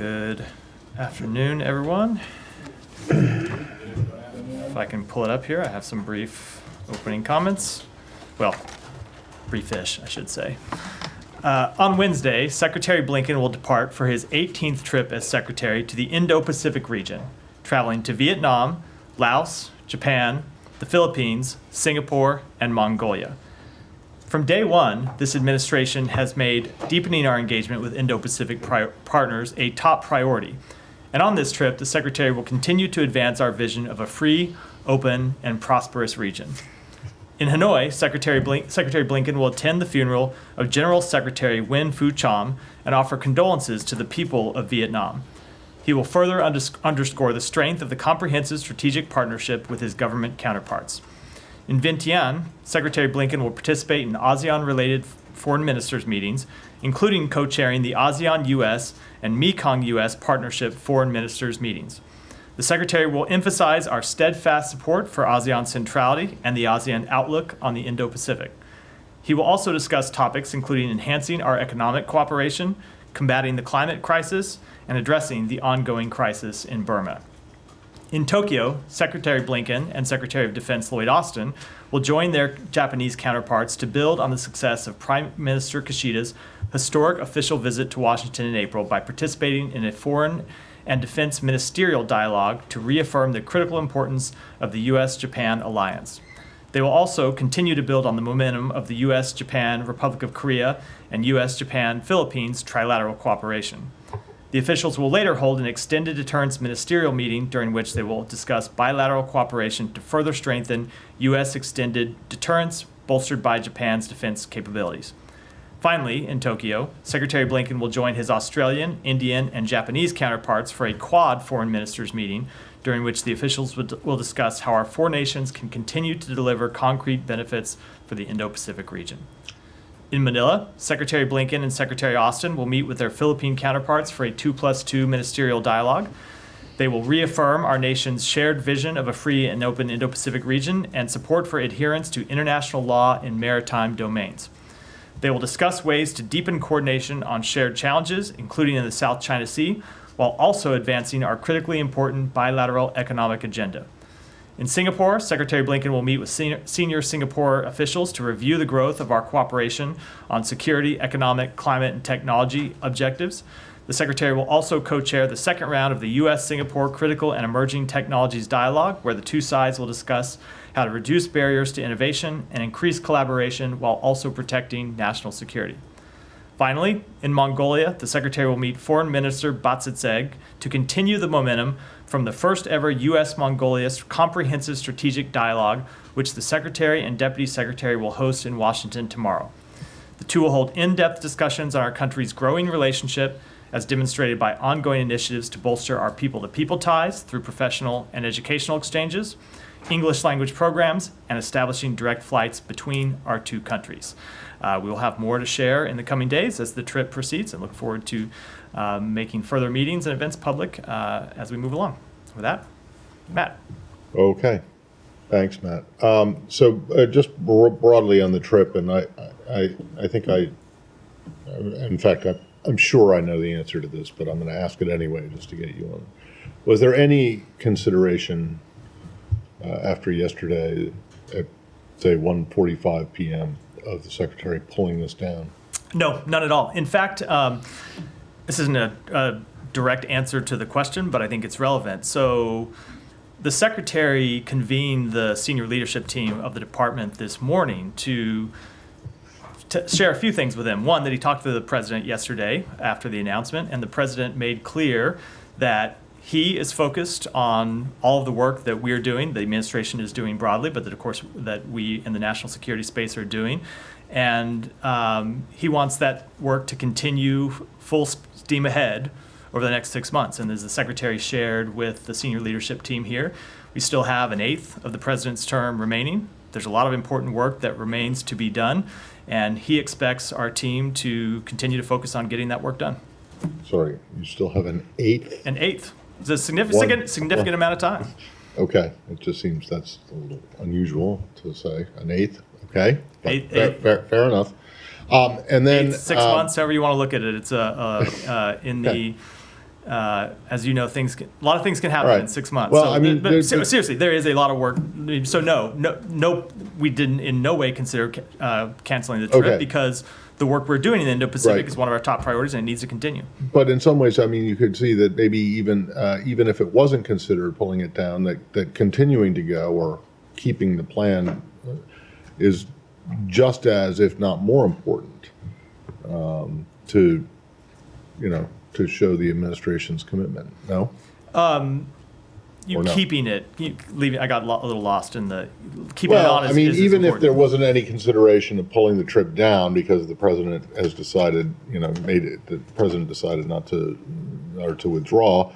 Good afternoon, everyone. If I can pull it up here, I have some brief opening comments. Well, briefish, I should say. On Wednesday, Secretary Blinken will depart for his 18th trip as Secretary to the Indo-Pacific region, traveling to Vietnam, Laos, Japan, the Philippines, Singapore, and Mongolia. From day one, this administration has made deepening our engagement with Indo-Pacific partners a top priority. And on this trip, the Secretary will continue to advance our vision of a free, open, and prosperous region. In Hanoi, Secretary Blinken will attend the funeral of General Secretary Nguyen Phu Trong and offer condolences to the people of Vietnam. He will further underscore the strength of the comprehensive strategic partnership with his government counterparts. In Vientiane, Secretary Blinken will participate in ASEAN-related foreign ministers' meetings, including co-chairing the ASEAN-US and Mekong-US Partnership Foreign Ministers' meetings. The Secretary will emphasize our steadfast support for ASEAN centrality and the ASEAN outlook on the Indo-Pacific. He will also discuss topics including enhancing our economic cooperation, combating the climate crisis, and addressing the ongoing crisis in Burma. In Tokyo, Secretary Blinken and Secretary of Defense Lloyd Austin will join their Japanese counterparts to build on the success of Prime Minister Kishida's historic official visit to Washington in April by participating in a foreign and defense ministerial dialogue to reaffirm the critical importance of the U.S.-Japan alliance. They will also continue to build on the momentum of the U.S.-Japan, Republic of Korea, and U.S.-Japan-Philippines trilateral cooperation. The officials will later hold an extended deterrence ministerial meeting during which they will discuss bilateral cooperation to further strengthen U.S. extended deterrence bolstered by Japan's defense capabilities. Finally, in Tokyo, Secretary Blinken will join his Australian, Indian, and Japanese counterparts for a Quad foreign ministers meeting during which the officials will discuss how our four nations can continue to deliver concrete benefits for the Indo-Pacific region. In Manila, Secretary Blinken and Secretary Austin will meet with their Philippine counterparts for a 2+2 ministerial dialogue. They will reaffirm our nation's shared vision of a free and open Indo-Pacific region and support for adherence to international law in maritime domains. They will discuss ways to deepen coordination on shared challenges, including in the South China Sea, while also advancing our critically important bilateral economic agenda. In Singapore, Secretary Blinken will meet with senior Singapore officials to review the growth of our cooperation on security, economic, climate, and technology objectives. The Secretary will also co-chair the second round of the U.S.-Singapore Critical and Emerging Technologies Dialogue, where the two sides will discuss how to reduce barriers to innovation and increase collaboration while also protecting national security. Finally, in Mongolia, the Secretary will meet Foreign Minister Batsitseg to continue the momentum from the first ever U.S.-Mongolia Comprehensive Strategic Dialogue, which the Secretary and Deputy Secretary will host in Washington tomorrow. The two will hold in-depth discussions on our country's growing relationship as demonstrated by ongoing initiatives to bolster our people-to-people ties through professional and educational exchanges, English language programs, and establishing direct flights between our two countries. We will have more to share in the coming days as the trip proceeds and look forward to making further meetings and events public as we move along. With that, Matt. Okay. Thanks, Matt. Just broadly on the trip, and I think in fact, I'm sure I know the answer to this, but I'm going to ask it anyway just to get you on. Was there any consideration after yesterday at, say, 1:45 p.m. of the Secretary pulling this down? No, none at all. In fact, this isn't a direct answer to the question, but I think it's relevant. So the Secretary convened the senior leadership team of the department this morning to share a few things with him. One, that he talked to the President yesterday after the announcement, and the President made clear that he is focused on all of the work that we're doing, the administration is doing broadly, but that, of course, that we in the national security space are doing. And he wants that work to continue full steam ahead over the next 6 months. And as the Secretary shared with the senior leadership team here, we still have an eighth of the President's term remaining. There's a lot of important work that remains to be done, and he expects our team to continue to focus on getting that work done. Sorry, you still have an eighth? An eighth. It's a significant amount of time. Okay, it just seems that's a little unusual to say, an eighth. Okay, fair enough. And then 6 months, however you want to look at it. It's As you know, a lot of things can happen Right. in 6 months. Well, So, I mean, but seriously, there is a lot of work. So no, we didn't in no way consider canceling the trip Okay. because the work we're doing in the Indo-Pacific Right. is one of our top priorities and it needs to continue. But in some ways, I mean, you could see that maybe even if it wasn't considered pulling it down, that continuing to go or keeping the plan is just as, if not more important, to to show the administration's commitment. No. Or no? Keeping it, leaving. I got a little lost in the keeping it Well, on. I mean, even if important. there wasn't any consideration of pulling the trip down because the president has decided, the president decided not to, or to withdraw,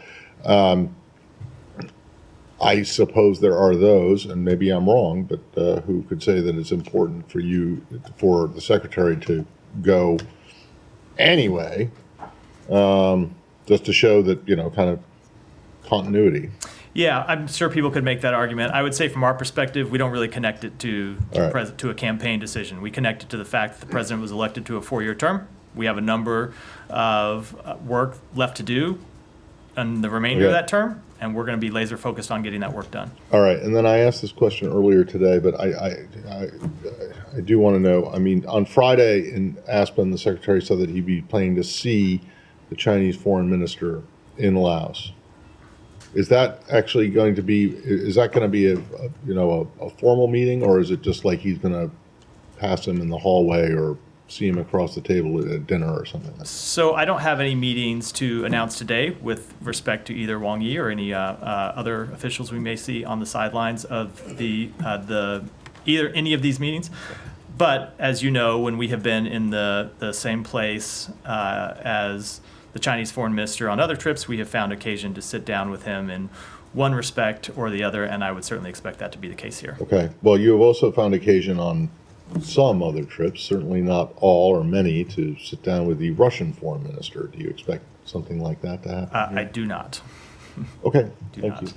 I suppose there are those, and maybe I'm wrong, but who could say that it's important for the secretary to go anyway, just to show that, kind of continuity. Yeah, I'm sure people could make that argument. I would say from our perspective, we don't really connect it to Right. to a campaign decision. We connect it to the fact that the president was elected to a 4-year term. We have a number of work left to do in the remainder of Okay. that term, and we're going to be laser focused on getting that work done. All right, and then I asked this question earlier today, but I do want to know. I mean, on Friday in Aspen, the secretary said that he'd be planning to see the Chinese foreign minister in Laos. Is that actually going to be? Is that going to be a formal meeting, or is it just like he's going to pass him in the hallway or see him across the table at dinner or something like that? So I don't have any meetings to announce today with respect to either Wang Yi or any other officials we may see on the sidelines of either any of these meetings. But as you know, when we have been in the same place as the Chinese foreign minister on other trips, we have found occasion to sit down with him in one respect or the other, and I would certainly expect that to be the case here. Okay. Well, you have also found occasion on some other trips, certainly not all or many, to sit down with the Russian foreign minister. Do you expect something like that to happen? I do not. Okay. Do Thank not. you.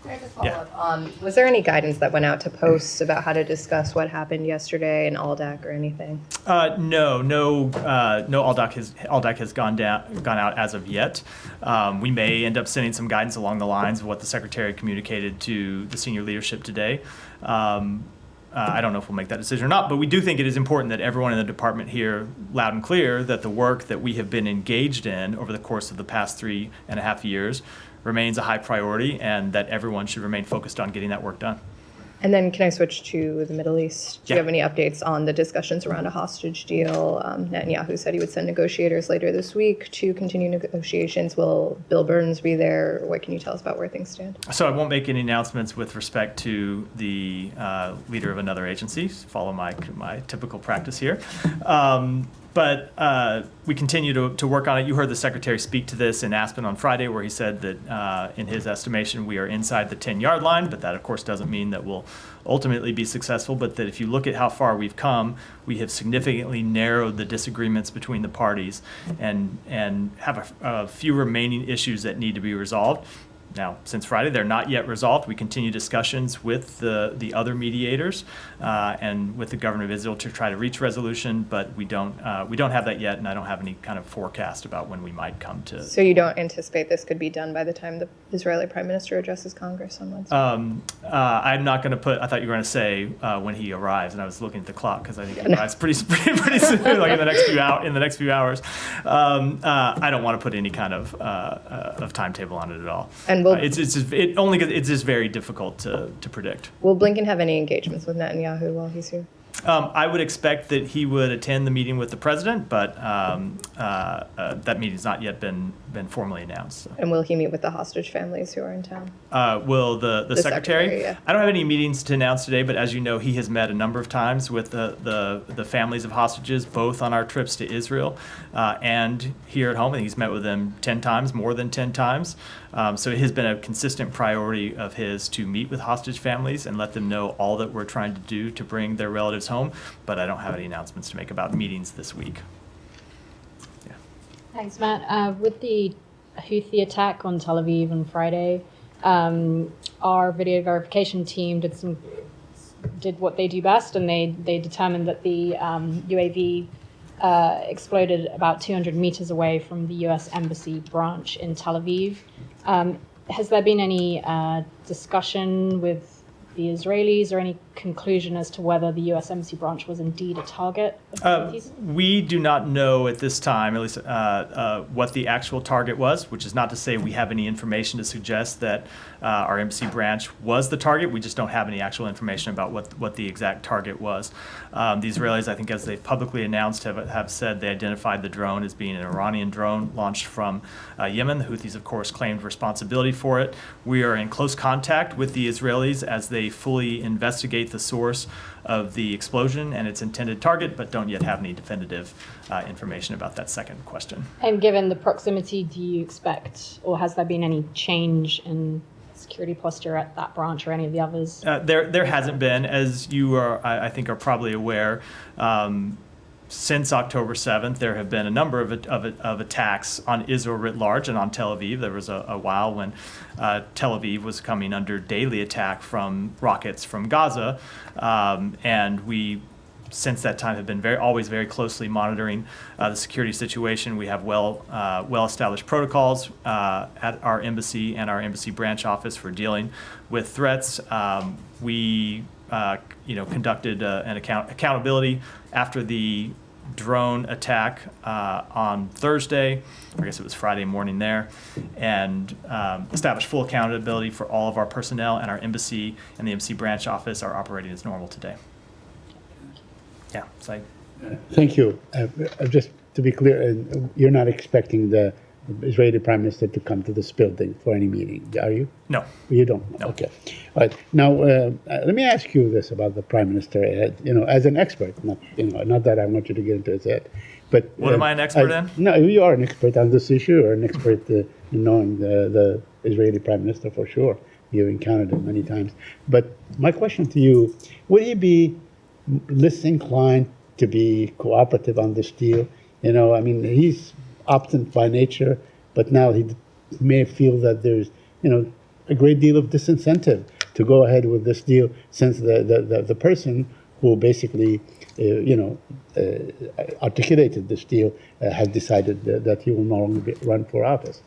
Can I just follow up? Was there any guidance that went out to posts about how to discuss what happened yesterday in Aldac or anything? No. Aldac has gone out as of yet. We may end up sending some guidance along the lines of what the secretary communicated to the senior leadership today. I don't know if we'll make that decision or not, but we do think it is important that everyone in the department hear loud and clear that the work that we have been engaged in over the course of the past 3.5 years remains a high priority, and that everyone should remain focused on getting that work done. And then can I switch to the Middle East? Do you Yeah. have any updates on the discussions around a hostage deal? Netanyahu said he would send negotiators later this week to continue negotiations. Will Bill Burns be there? What can you tell us about where things stand? So I won't make any announcements with respect to the leader of another agency. Follow my typical practice here. But we continue to work on it. You heard the secretary speak to this in Aspen on Friday, where he said that in his estimation, we are inside the 10-yard line, but that, of course, doesn't mean that we'll ultimately be successful, but that if you look at how far we've come, we have significantly narrowed the disagreements between the parties and have a few remaining issues that need to be resolved. Now, since Friday, they're not yet resolved. We continue discussions with the other mediators and with the government of Israel to try to reach resolution, but we don't have that yet, and I don't have any kind of forecast about when we might come to. So you don't anticipate this could be done by the time the Israeli Prime Minister addresses Congress on Wednesday? I'm not going to put. I thought you were going to say when he arrives, and I was looking at the clock because I think he arrives pretty soon, like in the next few hours. I don't want to put any kind of timetable on it at all. And it's just very difficult to predict. will Blinken have any engagements with Netanyahu while he's here? I would expect that he would attend the meeting with the president, but that meeting has not yet been formally announced. So. And will he meet with the hostage families who are in town? Will the secretary? Yeah. I don't have any meetings to announce today, but as you know, he has met a number of times with the families of hostages, both on our trips to Israel and here at home. And he's met with them 10 times, more than 10 times. So it has been a consistent priority of his to meet with hostage families and let them know all that we're trying to do to bring their relatives home. But I don't have any announcements to make about meetings this week. Thanks, Matt. With the Houthi attack on Tel Aviv on Friday, our video verification team did what they do best, and they determined that the UAV exploded about 200 meters away from the U.S. Embassy branch in Tel Aviv. Has there been any discussion with the Israelis or any conclusion as to whether the U.S. Embassy branch was indeed a target of the Houthis? We do not know at this time, at least, what the actual target was, which is not to say we have any information to suggest that our embassy branch was the target. We just don't have any actual information about what the exact target was. The Israelis, I think, as they've publicly announced, have said they identified the drone as being an Iranian drone launched from Yemen. The Houthis, of course, claimed responsibility for it. We are in close contact with the Israelis as they fully investigate the source of the explosion and its intended target, but don't yet have any definitive information about that second question. And given the proximity, do you expect, or has there been any change in security posture at that branch or any of the others? There hasn't been, as you are, I think, are probably aware. Since October 7th, there have been a number of attacks on Israel writ large and on Tel Aviv. There was a while when Tel Aviv was coming under daily attack from rockets from Gaza, and we, since that time, have been always very closely monitoring the security situation. We have well-established protocols at our embassy and our embassy branch office for dealing with threats. We conducted an accountability after the drone attack on Thursday, I guess it was Friday morning there, and established full accountability for all of our personnel, and our embassy and the embassy branch office are operating as normal today. Yeah, so Thank you. Just to be clear, you're not expecting the Israeli Prime Minister to come to this building for any meeting, are you? no. You don't? No. Okay. All right. Now, let me ask you this about the Prime Minister, as an expert, not that I want you to get into his head, but... What am I an expert in? No, you are an expert on this issue, or an expert in knowing the Israeli Prime Minister for sure. You've encountered him many times. But my question to you, would he be less inclined to be cooperative on this deal? He's obstinate by nature, but now he may feel that there's, a great deal of disincentive to go ahead with this deal, since the person who basically, articulated this deal has decided that he will no longer run for office.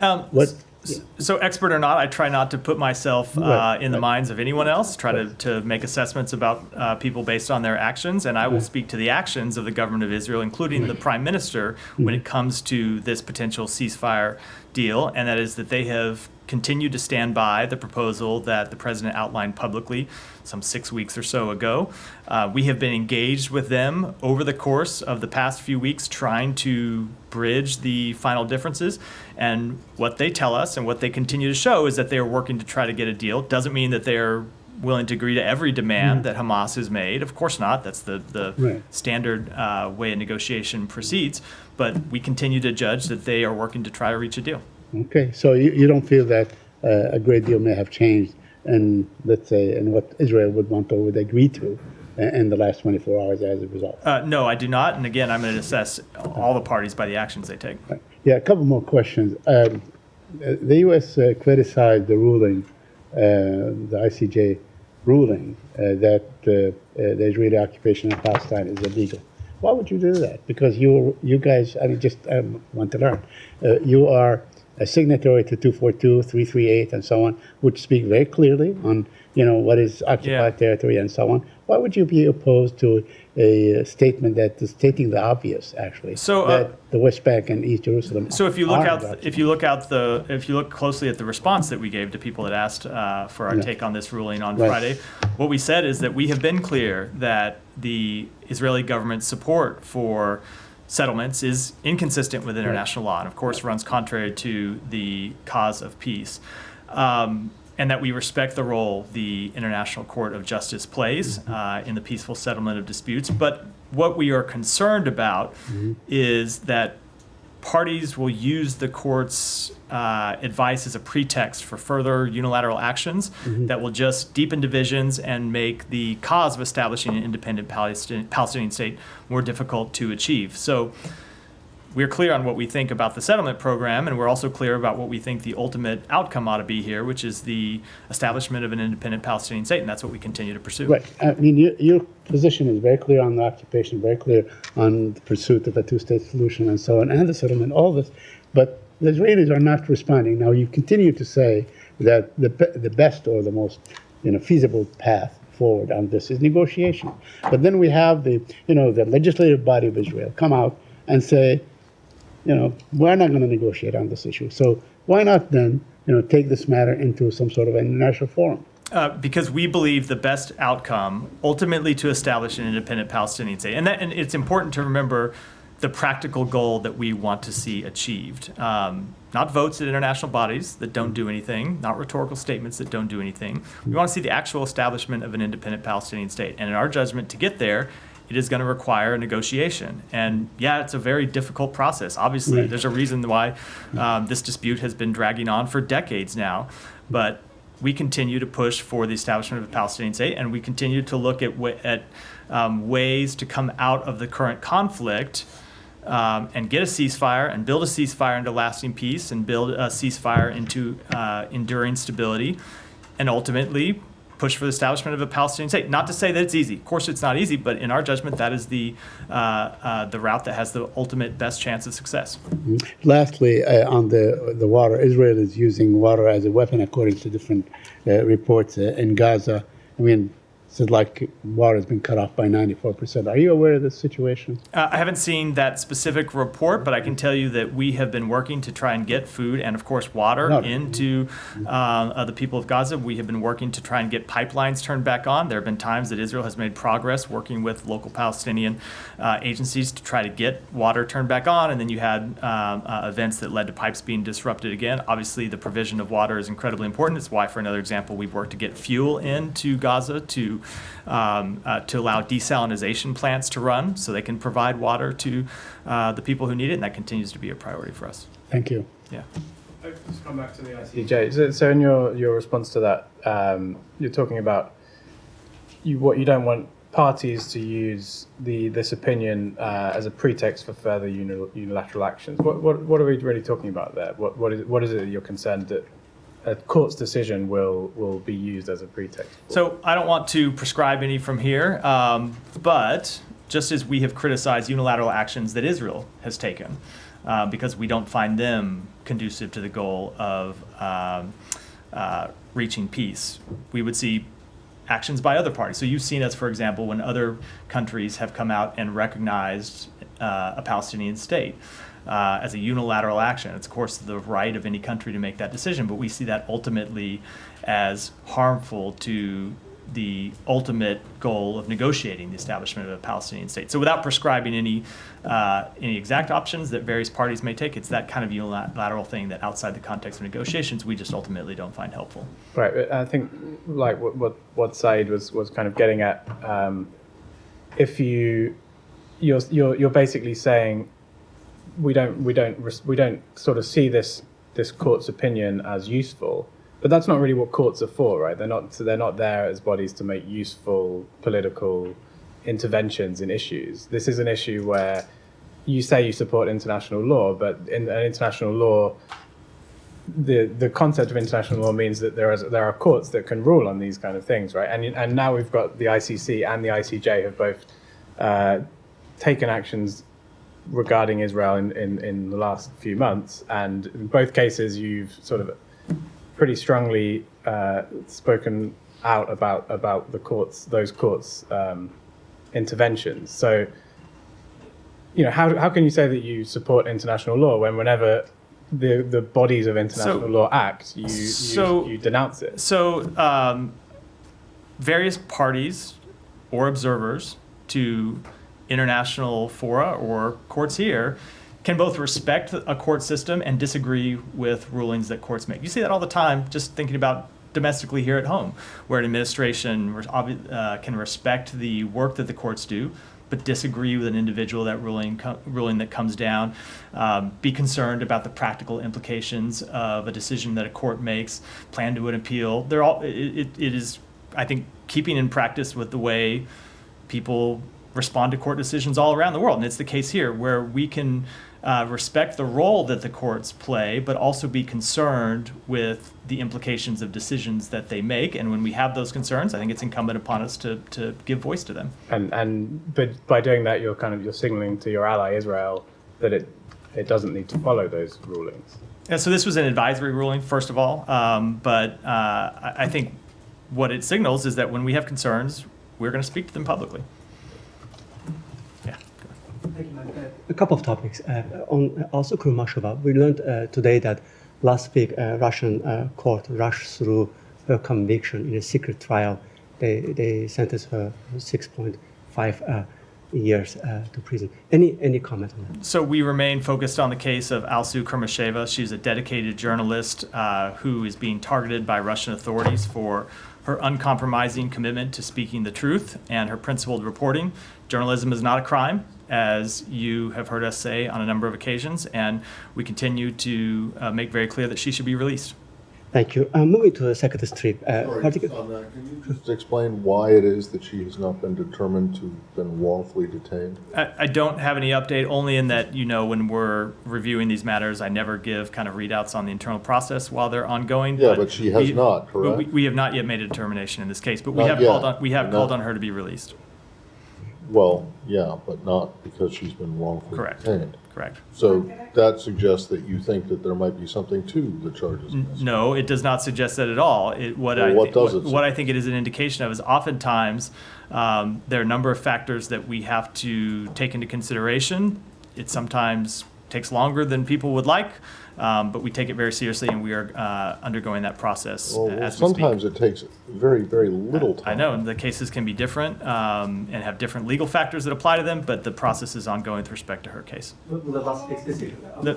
So expert or not, I try not to put myself in the minds of anyone else, try to make assessments about people based on their actions, and I will speak to the actions of the government of Israel, including the prime minister, when it comes to this potential ceasefire deal, and that is that they have continued to stand by the proposal that the president outlined publicly some 6 weeks or so ago. We have been engaged with them over the course of the past few weeks, trying to bridge the final differences. And what they tell us and what they continue to show is that they are working to try to get a deal. Doesn't mean that they are willing to agree to every demand that Hamas has made. Of course not. That's the standard way a negotiation proceeds. But we continue to judge that they are working to try to reach a deal. Okay, so you don't feel that a great deal may have changed, and let's say, and what Israel would agree to in the last 24 hours as a result? No, I do not. And again, I'm going to assess all the parties by the actions they take. Right. Yeah, a couple more questions. The U.S. criticized the ruling, the ICJ ruling, that the Israeli occupation of Palestine is illegal. Why would you do that? Because you guys, I want to learn. You are a signatory to 242, 338, and so on, which speak very clearly on, what is occupied territory and so on. Why would you be opposed to a statement that is stating the obvious, actually, that the West Bank and East Jerusalem? So if you look closely at the response that we gave to people that asked for our take on this ruling on Friday, what we said is that we have been clear that the Israeli government's support for settlements is inconsistent with international law, and of course runs contrary to the cause of peace. And that we respect the role the International Court of Justice plays in the peaceful settlement of disputes. But what we are concerned about is that parties will use the court's advice as a pretext for further unilateral actions that will just deepen divisions and make the cause of establishing an independent Palestinian state more difficult to achieve. So we're clear on what we think about the settlement program, and we're also clear about what we think the ultimate outcome ought to be here, which is the establishment of an independent Palestinian state, and that's what we continue to pursue. Right. I mean, your position is very clear on the occupation, very clear on the pursuit of a two-state solution and so on, and the settlement, all this. But the Israelis are not responding. Now, you continue to say that the best or the most feasible path forward on this is negotiation. But then we have the legislative body of Israel come out and say, we're not going to negotiate on this issue. So why not then, take this matter into some sort of international forum? Because we believe the best outcome, ultimately, to establish an independent Palestinian state, and it's important to remember the practical goal that we want to see achieved. Not votes at international bodies that don't do anything, not rhetorical statements that don't do anything. We want to see the actual establishment of an independent Palestinian state. And in our judgment, to get there, it is going to require a negotiation. And yeah, it's a very difficult process. Obviously, Right. there's a reason why this dispute has been dragging on for decades now. But we continue to push for the establishment of a Palestinian state, and we continue to look at ways to come out of the current conflict and get a ceasefire and build a ceasefire into lasting peace and build a ceasefire into enduring stability, and ultimately push for the establishment of a Palestinian state. Not to say that it's easy. Of course, it's not easy, but in our judgment, that is the route that has the ultimate best chance of success. Lastly, on the water, Israel is using water as a weapon, according to different reports in Gaza. I mean, it's like water has been cut off by 94%. Are you aware of this situation? I haven't seen that specific report, but I can tell you that we have been working to try and get food and, of course, water into the people of Gaza. We have been working to try and get pipelines turned back on. There have been times that Israel has made progress working with local Palestinian agencies to try to get water turned back on, and then you had events that led to pipes being disrupted again. Obviously, the provision of water is incredibly important. It's why, for another example, we've worked to get fuel into Gaza to allow desalination plants to run so they can provide water to the people who need it, and that continues to be a priority for us. Thank you. Yeah. I'll just come back to the ICJ. So in your response to that, you're talking about what you don't want parties to use this opinion as a pretext for further unilateral actions. What are we really talking about there? What is it that you're concerned that a court's decision will be used as a pretext for? So I don't want to prescribe any from here, but just as we have criticized unilateral actions that Israel has taken, because we don't find them conducive to the goal of reaching peace, we would see actions by other parties. So you've seen us, for example, when other countries have come out and recognized a Palestinian state as a unilateral action. It's, of course, the right of any country to make that decision, but we see that ultimately as harmful to the ultimate goal of negotiating the establishment of a Palestinian state. So without prescribing any exact options that various parties may take, it's that kind of unilateral thing that outside the context of negotiations, we just ultimately don't find helpful. Right. I think like what Said was kind of getting at, if you're basically saying we don't sort of see this court's opinion as useful, but that's not really what courts are for, right? They're not there as bodies to make useful political interventions in issues. This is an issue where you say you support international law, but in international law, the concept of international law means that there are courts that can rule on these kind of things, right? And now we've got the ICC and the ICJ have both taken actions regarding Israel in the last few months, and in both cases you've sort of pretty strongly spoken out about those courts interventions. So, how can you say that you support international law when whenever the bodies of international law act, you denounce it? So various parties or observers to international fora or courts here can both respect a court system and disagree with rulings that courts make. You see that all the time, just thinking about domestically here at home, where an administration can respect the work that the courts do, but disagree with an individual that ruling that comes down, be concerned about the practical implications of a decision that a court makes, plan to an appeal. It is, I think, keeping in practice with the way people respond to court decisions all around the world. And it's the case here where we can respect the role that the courts play, but also be concerned with the implications of decisions that they make. And when we have those concerns, I think it's incumbent upon us to give voice to them. But by doing that, you're signaling to your ally Israel that it doesn't need to follow those rulings. Yeah, so this was an advisory ruling, first of all, but I think what it signals is that when we have concerns, we're going to speak to them publicly. Yeah. A couple of topics. On also Kurmashova, we learned today that last week Russian court rushed through her conviction in a secret trial. They sentenced her 6.5 years to prison. Any comment on that? So we remain focused on the case of Alsu Kurmasheva. She's a dedicated journalist who is being targeted by Russian authorities for her uncompromising commitment to speaking the truth and her principled reporting. Journalism is not a crime, as you have heard us say on a number of occasions, and we continue to make very clear that she should be released. Thank you. Moving to the second strip. Sorry, just on that, can you just explain why it is that she has not been determined to have been wrongfully detained? I don't have any update, only in that, when we're reviewing these matters, I never give kind of readouts on the internal process while they're ongoing. Yeah, but she has not, but correct? we have not yet made a determination in this case, but we Not have yet. called Not- on her to be released. Well, yeah, but not because she's been wrongfully Correct. detained. Correct. So that suggests that you think that there might be something to the charges. against her. No, it does not suggest that at all. What I think it is an indication of is oftentimes there are a number of factors that we have to take into consideration. It sometimes takes longer than people would like, but we take it very seriously, and we are undergoing that process Well, as we speak. sometimes it takes very, very little time. I know, and the cases can be different and have different legal factors that apply to them, but the process is ongoing with respect to her case. Will the last week's decision? Go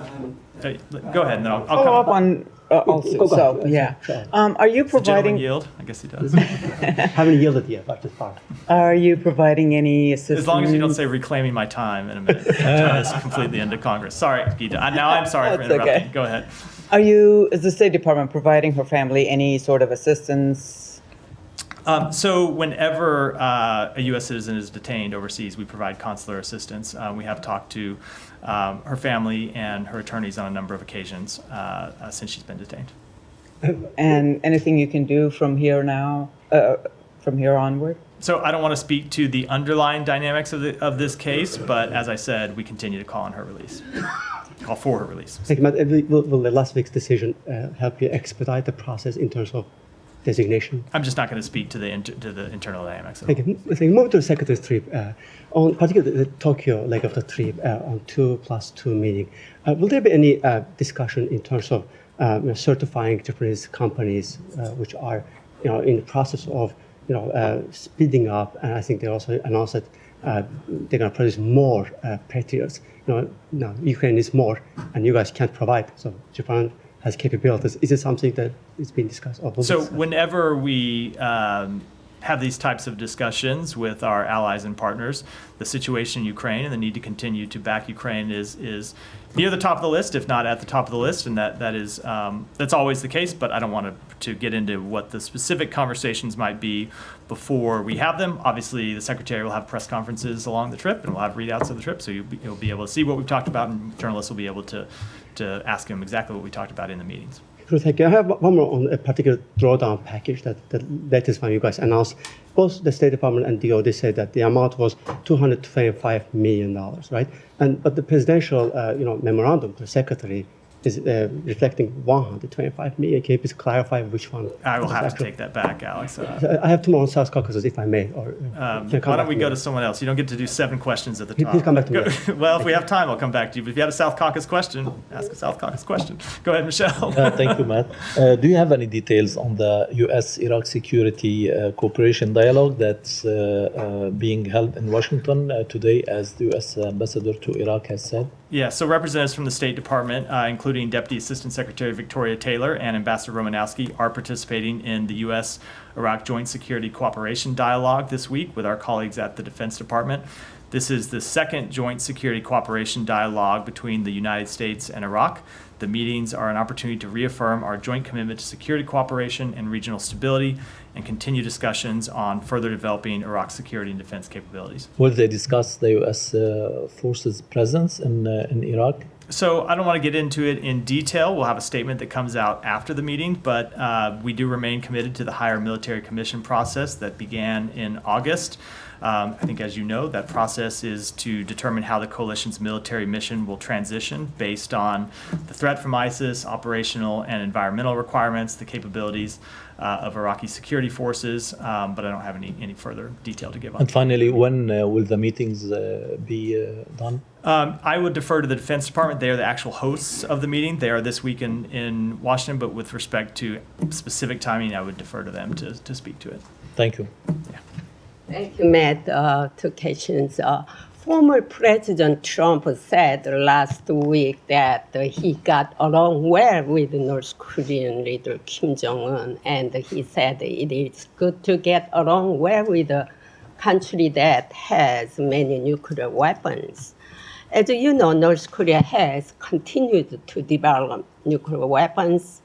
ahead, and then I'll Follow up come. on also, Go so, ahead. yeah. Sure. Are you Does the gentleman providing, yield? I guess he does. Haven't yielded yet, but it's fine. are you providing any assistance? As long as you don't say reclaiming my time in a minute. Turn this completely into Congress. Sorry, Gita. Now I'm sorry for That's interrupting. okay. Go ahead. Is the State Department providing her family any sort of assistance? So whenever a U.S. citizen is detained overseas, we provide consular assistance. We have talked to her family and her attorneys on a number of occasions since she's been detained. And anything you can do from here onward? So I don't want to speak to the underlying dynamics of this case, but as I said, we continue to call on her release. Call for her release. Thank you, Matt. Will the last week's decision help you expedite the process in terms of designation? I'm just not going to speak to the internal dynamics of it. Thank you. Move to the second trip. On particularly the Tokyo leg of the trip on 2+2 meeting, will there be any discussion in terms of certifying Japanese companies which are in the process of speeding up? And I think they also announced that they're going to produce more Patriots. Now Ukraine is more, and you guys can't provide. So Japan has capabilities. Is it something that is being discussed? Or will be So discussed? whenever we have these types of discussions with our allies and partners, the situation in Ukraine and the need to continue to back Ukraine is near the top of the list, if not at the top of the list, and that's always the case. But I don't want to get into what the specific conversations might be before we have them. Obviously, the Secretary will have press conferences along the trip, and we'll have readouts of the trip, so you'll be able to see what we've talked about, and journalists will be able to ask him exactly what we talked about in the meetings. Sure, thank you. I have one more on a particular drawdown package that latest one you guys announced. Both the State Department and DOD said that the amount was $225 million, right? But the presidential memorandum, the secretary, is reflecting $125 million. Can you please clarify which one? I will was have to actual? take that back, Alex. I have two more on South Caucasus, if I may. Or can you come Why back don't we to go me? to someone else? You don't get to do 7 questions at the top. Please come back to me. Well, if we have time, I'll come back to you. But if you had a South Caucasus question, ask a South Caucasus question. Go ahead, Michelle. Thank you, Matt. Do you have any details on the U.S.-Iraq security cooperation dialogue that's being held in Washington today, as the U.S. ambassador to Iraq has said? Yeah, so representatives from the State Department, including Deputy Assistant Secretary Victoria Taylor and Ambassador Romanowski, are participating in the U.S.-Iraq Joint Security Cooperation Dialogue this week with our colleagues at the Defense Department. This is the second joint security cooperation dialogue between the United States and Iraq. The meetings are an opportunity to reaffirm our joint commitment to security cooperation and regional stability and continue discussions on further developing Iraq's security and defense capabilities. Will they discuss the U.S. forces' presence in Iraq? So I don't want to get into it in detail. We'll have a statement that comes out after the meeting, but we do remain committed to the higher military commission process that began in August. I think, as you know, that process is to determine how the coalition's military mission will transition based on the threat from ISIS, operational and environmental requirements, the capabilities of Iraqi security forces, but I don't have any further detail to give on. And finally, when will the meetings be done? I would defer to the Defense Department. They are the actual hosts of the meeting. They are this week in Washington, but with respect to specific timing, I would defer to them to speak to it. Thank you. Thank you, Matt. Two questions. Former President Trump said last week that he got along well with North Korean leader Kim Jong-un, and he said it is good to get along well with a country that has many nuclear weapons. As you know, North Korea has continued to develop nuclear weapons,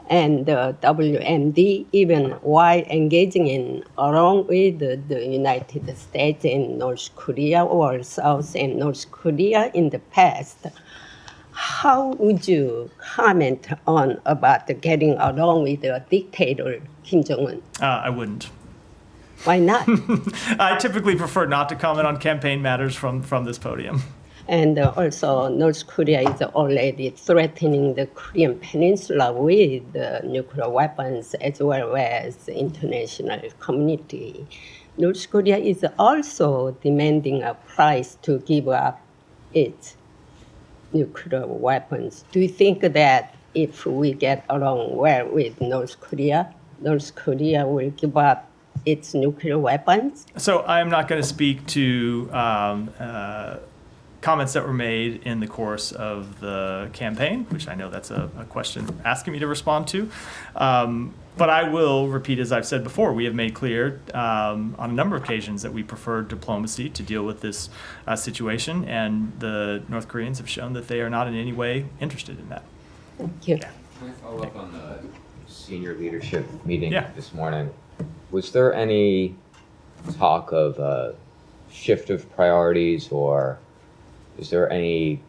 and the WMD, even while engaging in along with the United States and North Korea or South and North Korea in the past. How would you comment on about getting along with the dictator Kim Jong-un? I wouldn't. Why not? I typically prefer not to comment on campaign matters from this podium. And also, North Korea is already threatening the Korean Peninsula with nuclear weapons as well as the international community. North Korea is also demanding a price to give up its nuclear weapons. Do you think that if we get along well with North Korea will give up its nuclear weapons? So I'm not going to speak to comments that were made in the course of the campaign, which I know that's a question asking me to respond to. But I will repeat, as I've said before, we have made clear on a number of occasions that we prefer diplomacy to deal with this situation, and the North Koreans have shown that they are not in any way interested in that. Thank you. Can I follow up on the senior leadership meeting Yeah. this morning? Was there any talk of a shift of priorities, or is there any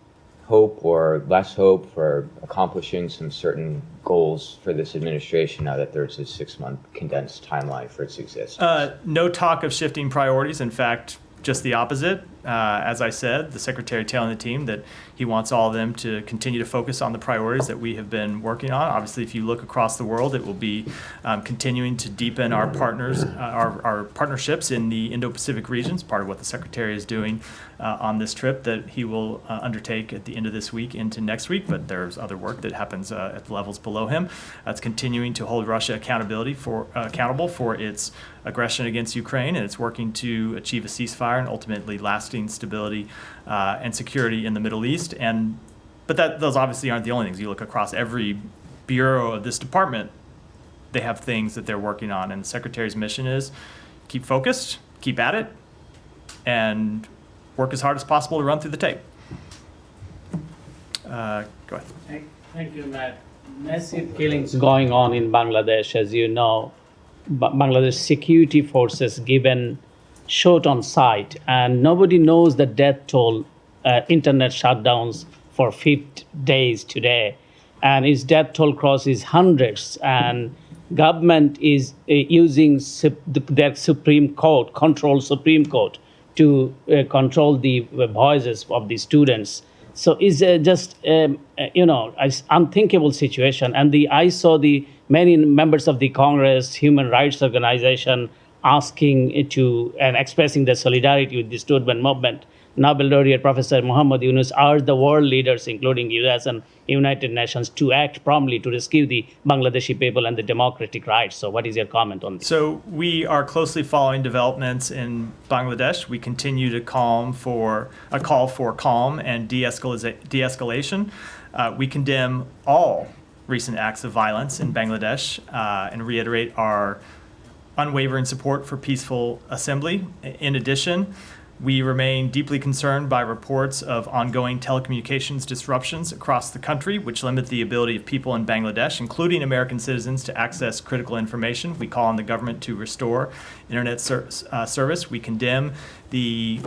hope or less hope for accomplishing some certain goals for this administration now that there's a 6-month condensed timeline for its existence? No talk of shifting priorities. In fact, just the opposite. As I said, the secretary telling the team that he wants all of them to continue to focus on the priorities that we have been working on. Obviously, if you look across the world, it will be continuing to deepen our partnerships in the Indo-Pacific regions, part of what the secretary is doing on this trip that he will undertake at the end of this week into next week, but there's other work that happens at the levels below him. That's continuing to hold Russia accountable for its aggression against Ukraine, and it's working to achieve a ceasefire and ultimately lasting stability and security in the Middle East. But those obviously aren't the only things. You look across every bureau of this department, they have things that they're working on, and the secretary's mission is keep focused, keep at it, and work as hard as possible to run through the tape. Go ahead. Thank you, Matt. Massive killings going on in Bangladesh, as you know. Bangladesh security forces given shot on sight, and nobody knows the death toll. Internet shutdowns for 50 days today, and its death toll crosses hundreds. And government is using their Supreme Court, control Supreme Court, to control the voices of the students. So it's just an unthinkable situation. And I saw the many members of the Congress, human rights organization, asking to and expressing their solidarity with the student movement. Nobel laureate Professor Muhammad Yunus urged the world leaders, including US and United Nations, to act promptly to rescue the Bangladeshi people and the democratic rights. So what is your comment on this? So we are closely following developments in Bangladesh. We continue to call for calm and de-escalation. We condemn all recent acts of violence in Bangladesh and reiterate our unwavering support for peaceful assembly. In addition, we remain deeply concerned by reports of ongoing telecommunications disruptions across the country, which limit the ability of people in Bangladesh, including American citizens, to access critical information. We call on the government to restore internet service. We condemn the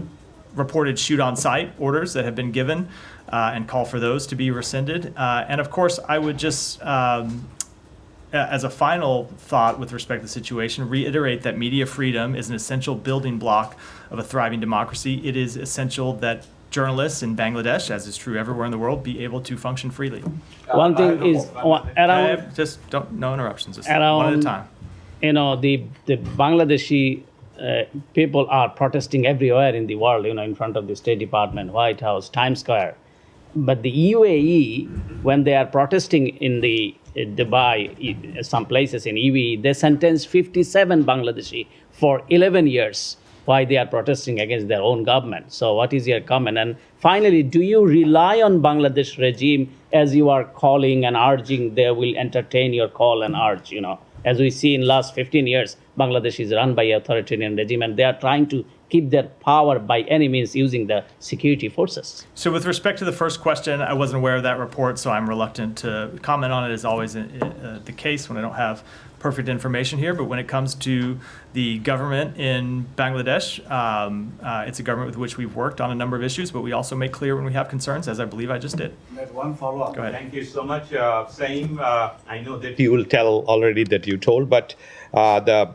reported shoot-on-sight orders that have been given and call for those to be rescinded. And of course, I would just, as a final thought with respect to the situation, reiterate that media freedom is an essential building block of a thriving democracy. It is essential that journalists in Bangladesh, as is true everywhere in the world, be able to function freely. One thing is around Just no interruptions, just Around- one at a time. the Bangladeshi people are protesting everywhere in the world, in front of the State Department, White House, Times Square. But the UAE, when they are protesting in the Dubai, some places in UAE, they sentenced 57 Bangladeshi for 11 years. Why they are protesting against their own government. So what is your comment? And finally, do you rely on Bangladesh regime as you are calling and urging they will entertain your call and urge, As we see in last 15 years, Bangladesh is run by authoritarian regime and they are trying to keep their power by any means using the security forces. So with respect to the first question, I wasn't aware of that report, so I'm reluctant to comment on it, as always the case when I don't have perfect information here. But when it comes to the government in Bangladesh, it's a government with which we've worked on a number of issues, but we also make clear when we have concerns, as I believe I just did. One follow-up. Go ahead. Thank you so much, Saeem. I know that you will tell already that you told, but the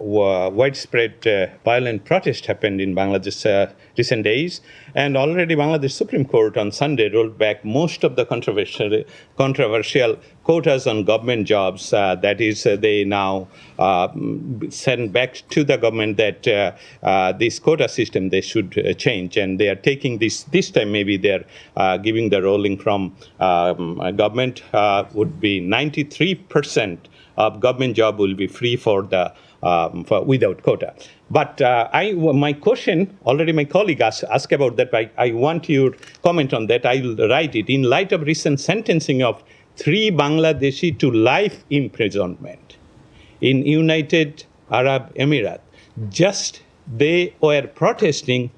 widespread violent protest happened in Bangladesh recent days, and already Bangladesh Supreme Court on Sunday rolled back most of the controversial quotas on government jobs. That is, they now send back to the government that this quota system they should change, and they are taking this time. Maybe they're giving the ruling from government would be 93% of government job will be free for the without quota. But my question, already my colleague asked about that, I want your comment on that. I will write it. In light of recent sentencing of 3 Bangladeshi to life imprisonment in United Arab Emirates, just they were protesting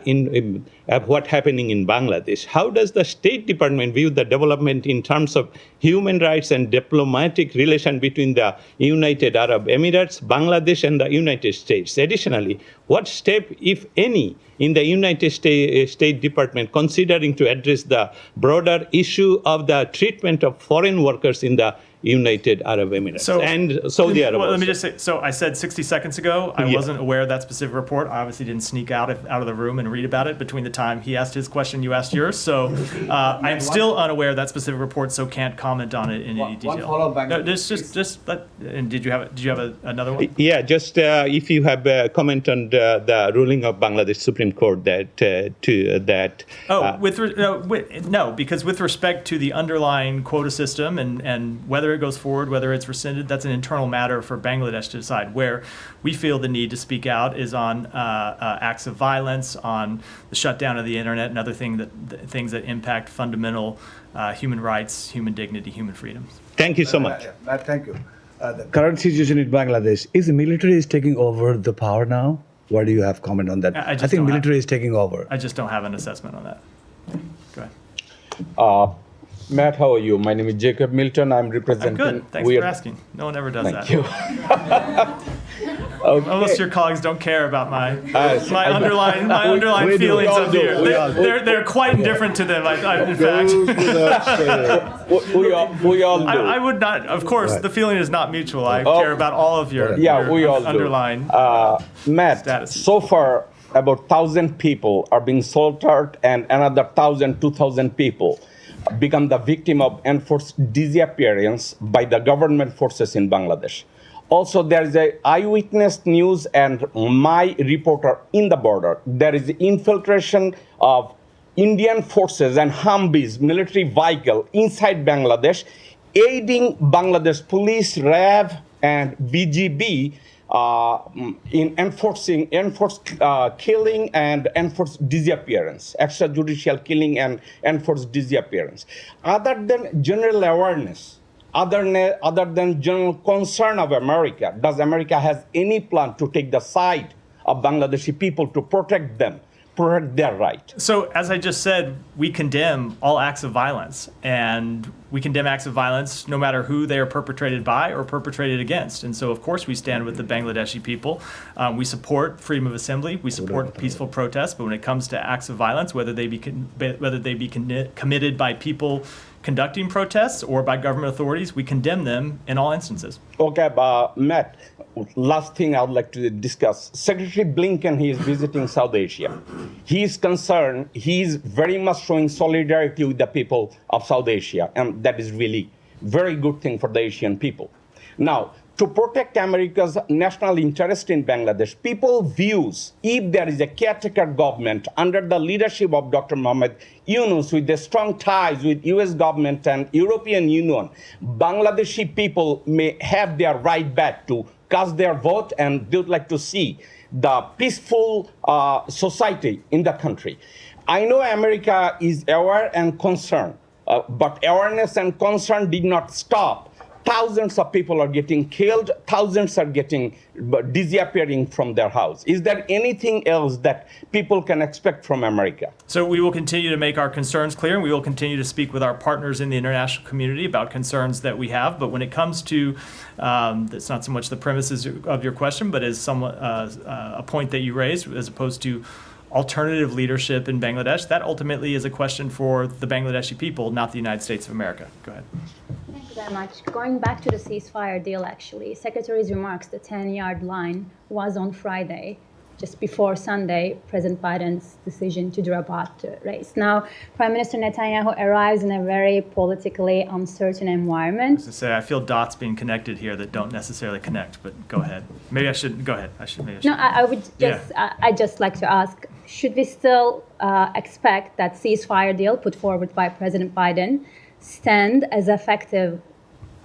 in what happening in Bangladesh. How does the State Department view the development in terms of human rights and diplomatic relation between the United Arab Emirates, Bangladesh, and the United States? Additionally, what step, if any, in the United State Department considering to address the broader issue of the treatment of foreign workers in the United Arab Emirates and Saudi Arabia? Well, let me just say, so I said 60 seconds ago, I wasn't aware of that specific report. I obviously didn't sneak out of the room and read about it between the time he asked his question, you asked yours. So I am still unaware of that specific report, so can't comment on it in any detail. One follow-up. No, and did you have another one? Yeah, just if you have a comment on the ruling of Bangladesh Supreme Court No, because with respect to the underlying quota system and whether it goes forward, whether it's rescinded, that's an internal matter for Bangladesh to decide. Where we feel the need to speak out is on acts of violence, on the shutdown of the internet, and other things that impact fundamental human rights, human dignity, human freedoms. Thank you so much. Matt, thank you. The current situation in Bangladesh, is the military is taking over the power now? What do you have comment on that? I think military is taking over. I just don't have an assessment on that. Go ahead. Matt, how are you? My name is Jacob Milton. I'm representing. I'm good. Thanks for asking. No one ever does that. Thank you. Okay. Most your colleagues don't care about my underlying feelings of fear. They're quite indifferent to them. In fact, we all do. I would not. Of course, the feeling is not mutual. I care about all of your we all underlying Matt, status. So far, about 1,000 people are being slaughtered, and another 1,000, 2,000 people become the victim of enforced disappearance by the government forces in Bangladesh. Also, there is a eyewitness news and my reporter in the border. There is infiltration of Indian forces and Humvees military vehicle inside Bangladesh, aiding Bangladesh police, RAV, and BGB in enforced killing and enforced disappearance, extrajudicial killing and enforced disappearance. Other than general awareness, other than general concern of America, does America has any plan to take the side of Bangladeshi people to protect them? protect their right. So, as I just said, we condemn all acts of violence, and we condemn acts of violence no matter who they are perpetrated by or perpetrated against. And so, of course, we stand with the Bangladeshi people. We support freedom of assembly. We support peaceful protests. But when it comes to acts of violence, whether they be committed by people conducting protests or by government authorities, we condemn them in all instances. Okay, Matt, last thing I would like to discuss. Secretary Blinken, he is visiting South Asia. He is concerned, he is very much showing solidarity with the people of South Asia, and that is really very good thing for the Asian people. Now, to protect America's national interest in Bangladesh, people views if there is a caretaker government under the leadership of Dr. Mohamed Yunus with the strong ties with US government and European Union, Bangladeshi people may have their right back to cast their vote, and they would like to see the peaceful society in the country. I know America is aware and concerned, but awareness and concern did not stop. Thousands of people are getting killed, thousands are getting disappearing from their house. Is there anything else that people can expect from America? So we will continue to make our concerns clear, and we will continue to speak with our partners in the international community about concerns that we have. But when it comes to, it's not so much the premises of your question, but is somewhat a point that you raised, as opposed to alternative leadership in Bangladesh, that ultimately is a question for the Bangladeshi people, not the United States of America. Go ahead. Thank you very much. Going back to the ceasefire deal, actually, Secretary's remarks, the 10-yard line, was on Friday, just before Sunday, President Biden's decision to drop out the race. Now, Prime Minister Netanyahu arrives in a very politically uncertain environment. To say, I feel dots being connected here that don't necessarily connect, but go ahead. Maybe I should, go ahead. No, I would just, I'd just like to ask, should we still expect that ceasefire deal put forward by President Biden stand as effective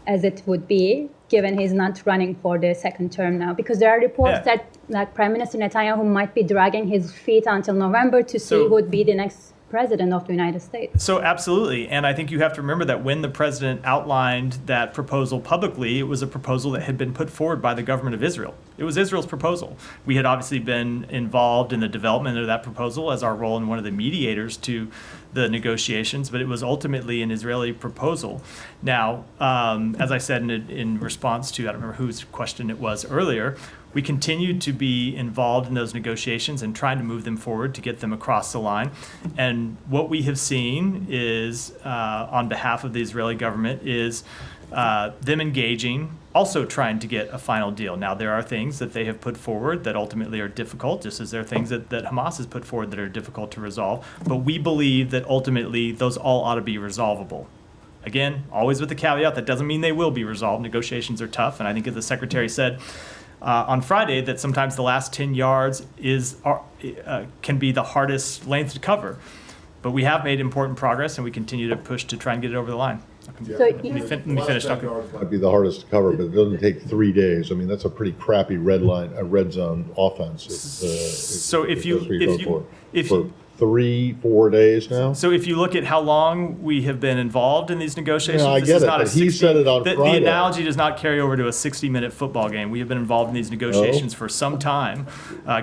as it would be, given he's not running for the second term now? Because there are reports that Prime Minister Netanyahu might be dragging his feet until November to see who would be the next president of the United States. So absolutely. And I think you have to remember that when the president outlined that proposal publicly, it was a proposal that had been put forward by the government of Israel. It was Israel's proposal. We had obviously been involved in the development of that proposal as our role in one of the mediators to the negotiations, but it was ultimately an Israeli proposal. Now, as I said in response to, I don't remember whose question it was earlier, we continued to be involved in those negotiations and trying to move them forward to get them across the line. And what we have seen is, on behalf of the Israeli government, is them engaging, also trying to get a final deal. Now, there are things that they have put forward that ultimately are difficult, just as there are things that Hamas has put forward that are difficult to resolve. But we believe that ultimately those all ought to be resolvable. Again, always with the caveat, that doesn't mean they will be resolved. Negotiations are tough, and I think as the Secretary said on Friday, that sometimes the last 10 yards can be the hardest length to cover. But we have made important progress, and we continue to push to try and get it over the line. Yeah. So Let me finish talking. Might be the hardest to cover, but it doesn't take 3 days. I mean, that's a pretty crappy red zone offense. So if you 3-4 days now. So if you look at how long we have been involved in these negotiations, I get it, but he said it on the Friday. The analogy does not carry over to a 60-minute football game. We have been involved in these negotiations for some time,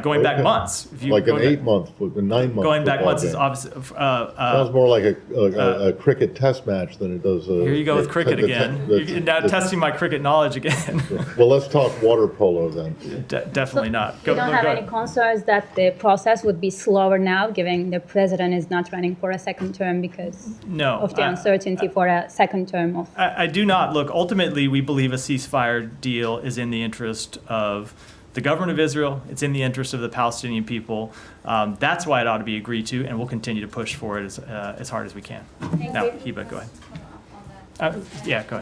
going back months. Like an 8-month, a 9-month. Going back months game. is obviously. Sounds more like a cricket test match than it does. Here you go with cricket again. You're now testing my cricket knowledge again. Well, let's talk water polo then. Definitely not. You don't have any concerns that the process would be slower now, given the president is not running for a second term because of the uncertainty for a second term of. I do not. Look, ultimately, we believe a ceasefire deal is in the interest of the government of Israel. It's in the interest of the Palestinian people. That's why it ought to be agreed to, and we'll continue to push for it as hard as we can. Now, Hiba, go ahead. Yeah, go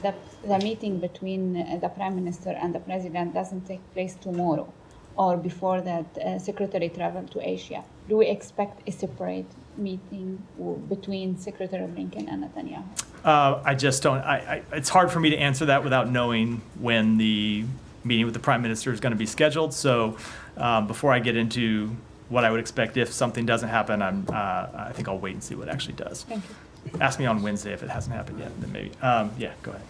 ahead. The meeting between the Prime Minister and the President doesn't take place tomorrow or before that Secretary traveled to Asia. Do we expect a separate meeting between Secretary Blinken and Netanyahu? I just don't. It's hard for me to answer that without knowing when the meeting with the Prime Minister is going to be scheduled. So before I get into what I would expect if something doesn't happen, I think I'll wait and see what actually does. Thank you. Ask me on Wednesday if it hasn't happened yet, then maybe. Yeah, go ahead.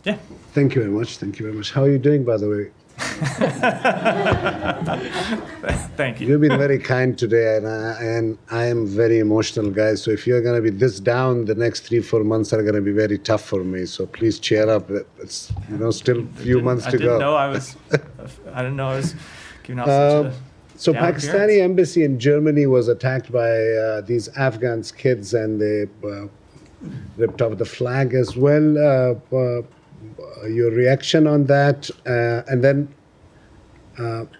Yeah. Thank you very much. Thank you very much. How are you doing, by the way? Thank you. You've been very kind today, and I am very emotional guy. So if you're going to be this down, the next 3-4 months are going to be very tough for me. So please cheer up. It's still a few months to go. I didn't know I was giving off such a So down Pakistani appearance. embassy in Germany was attacked by these Afghan kids, and they ripped off the flag as well. Your reaction on that, and then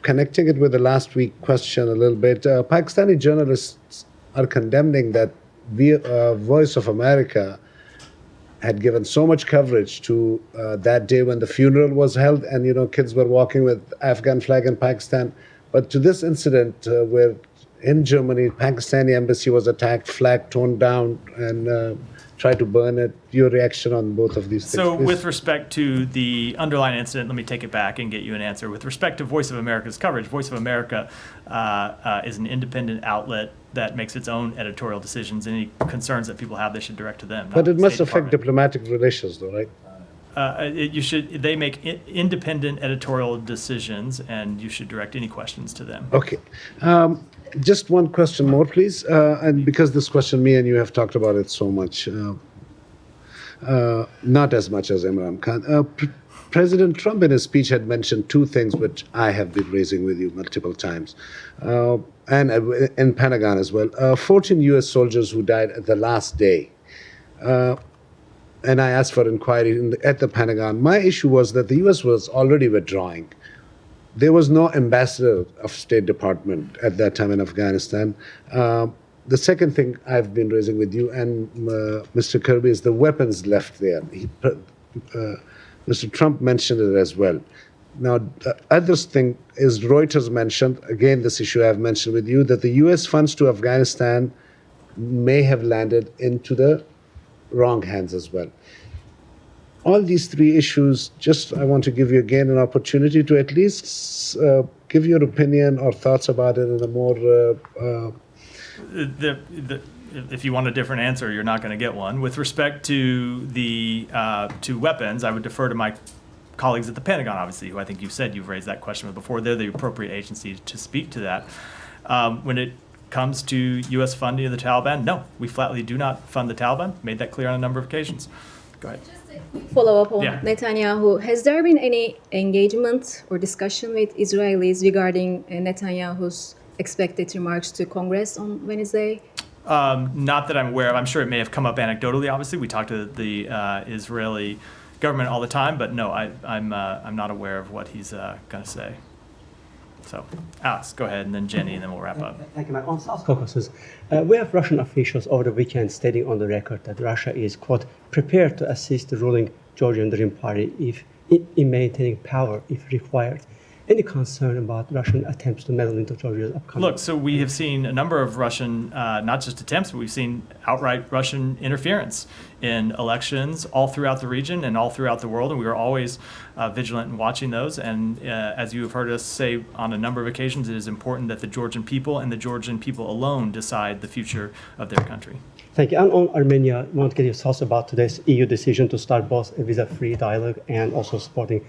connecting it with the last week question a little bit. Pakistani journalists are condemning that Voice of America had given so much coverage to that day when the funeral was held, and kids were walking with Afghan flag in Pakistan. But to this incident where in Germany, Pakistani embassy was attacked, flag torn down, and tried to burn it. Your reaction on both of these things? So please? with respect to the underlying incident, let me take it back and get you an answer. With respect to Voice of America's coverage, Voice of America is an independent outlet that makes its own editorial decisions. Any concerns that people have, they should direct to them. But it must State affect Department. diplomatic relations, though, right? They make independent editorial decisions, and you should direct any questions to them. Okay. Just one question more, please. And because this question, me and you have talked about it so much, not as much as Imran Khan. President Trump in his speech had mentioned two things which I have been raising with you multiple times, and in Pentagon as well. 14 U.S. soldiers who died at the last day. And I asked for inquiry at the Pentagon. My issue was that the U.S. was already withdrawing. There was no ambassador of State Department at that time in Afghanistan. The second thing I've been raising with you and Mr. Kirby is the weapons left there. Mr. Trump mentioned it as well. Now, the other thing is Reuters mentioned, again, this issue I've mentioned with you, that the U.S. funds to Afghanistan may have landed into the wrong hands as well. All these three issues, I want to give you again an opportunity to at least give your opinion or thoughts about it in a more... If you want a different answer, you're not going to get one. With respect to the to weapons, I would defer to my colleagues at the Pentagon, obviously, who I think you said you've raised that question with before. They're the appropriate agency to speak to that. When it comes to U.S. funding of the Taliban, no, we flatly do not fund the Taliban. Made that clear on a number of occasions. Go ahead. Follow up on Yeah. Netanyahu. Has there been any engagement or discussion with Israelis regarding Netanyahu's expected remarks to Congress on Wednesday? Not that I'm aware of. I'm sure it may have come up anecdotally. Obviously, we talk to the Israeli government all the time, but no, I'm not aware of what he's going to say. So, Alex, go ahead, and then Jenny, and then we'll wrap up. Thank you, Mike. On South Caucasus, we have Russian officials over the weekend stating on the record that Russia is, quote, prepared to assist the ruling Georgian Dream Party in maintaining power if required. Any concern about Russian attempts to meddle into Georgia's upcoming? Look, so we have seen a number of Russian, not just attempts, but we've seen outright Russian interference in elections all throughout the region and all throughout the world, and we are always vigilant in watching those. And as you have heard us say on a number of occasions, it is important that the Georgian people and the Georgian people alone decide the future of their country. Thank you. And on Armenia, I want to get your thoughts about today's EU decision to start both a visa-free dialogue and also supporting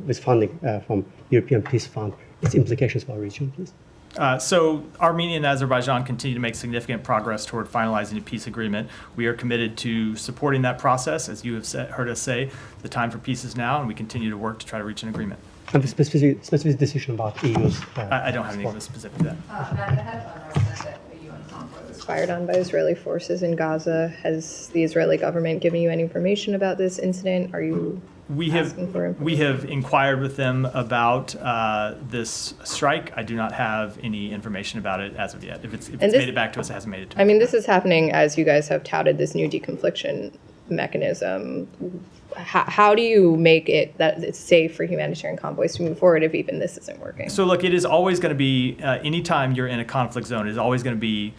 with funding from European Peace Fund, its implications for our region, please. So Armenia and Azerbaijan continue to make significant progress toward finalizing a peace agreement. We are committed to supporting that process. As you have heard us say, the time for peace is now, and we continue to work to try to reach an agreement. And the specific decision about EU's I don't have anything specific to that. Was fired on by Israeli forces in Gaza. Has the Israeli government given you any information about this incident? Are you We have inquired with them about this strike. I do not have any information about it as of yet. If it's made it back to us, it hasn't made it to us. I mean, this is happening as you guys have touted this new deconfliction mechanism. How do you make it that it's safe for humanitarian convoys to move forward if even this isn't working? So look, it is always going to be, anytime you're in a conflict zone, it is always going to be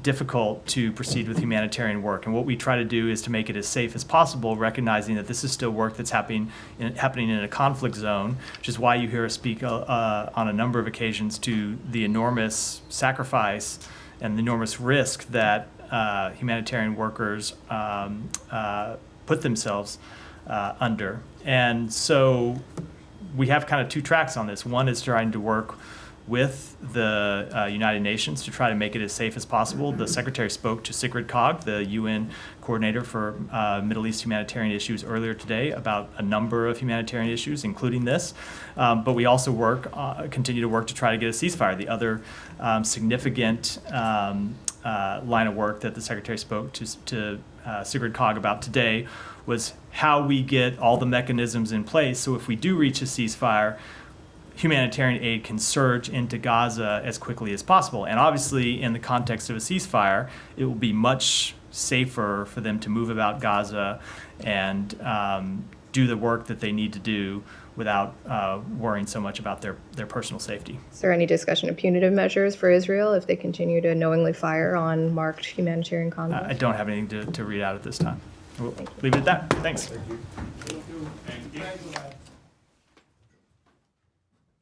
difficult to proceed with humanitarian work. And what we try to do is to make it as safe as possible, recognizing that this is still work that's happening in a conflict zone, which is why you hear us speak on a number of occasions to the enormous sacrifice and the enormous risk that humanitarian workers put themselves under. And so we have kind of two tracks on this. One is trying to work with the United Nations to try to make it as safe as possible. The Secretary spoke to Sigrid Kaag, the UN coordinator for Middle East humanitarian issues, earlier today about a number of humanitarian issues, including this. But we also continue to work to try to get a ceasefire. The other significant line of work that the Secretary spoke to Sigrid Kaag about today was how we get all the mechanisms in place so if we do reach a ceasefire, humanitarian aid can surge into Gaza as quickly as possible. And obviously, in the context of a ceasefire, it will be much safer for them to move about Gaza and do the work that they need to do without worrying so much about their personal safety. Is there any discussion of punitive measures for Israel if they continue to knowingly fire on marked humanitarian convoys? I don't have anything to read out at this time. We'll leave it at that. Thanks. Thank you.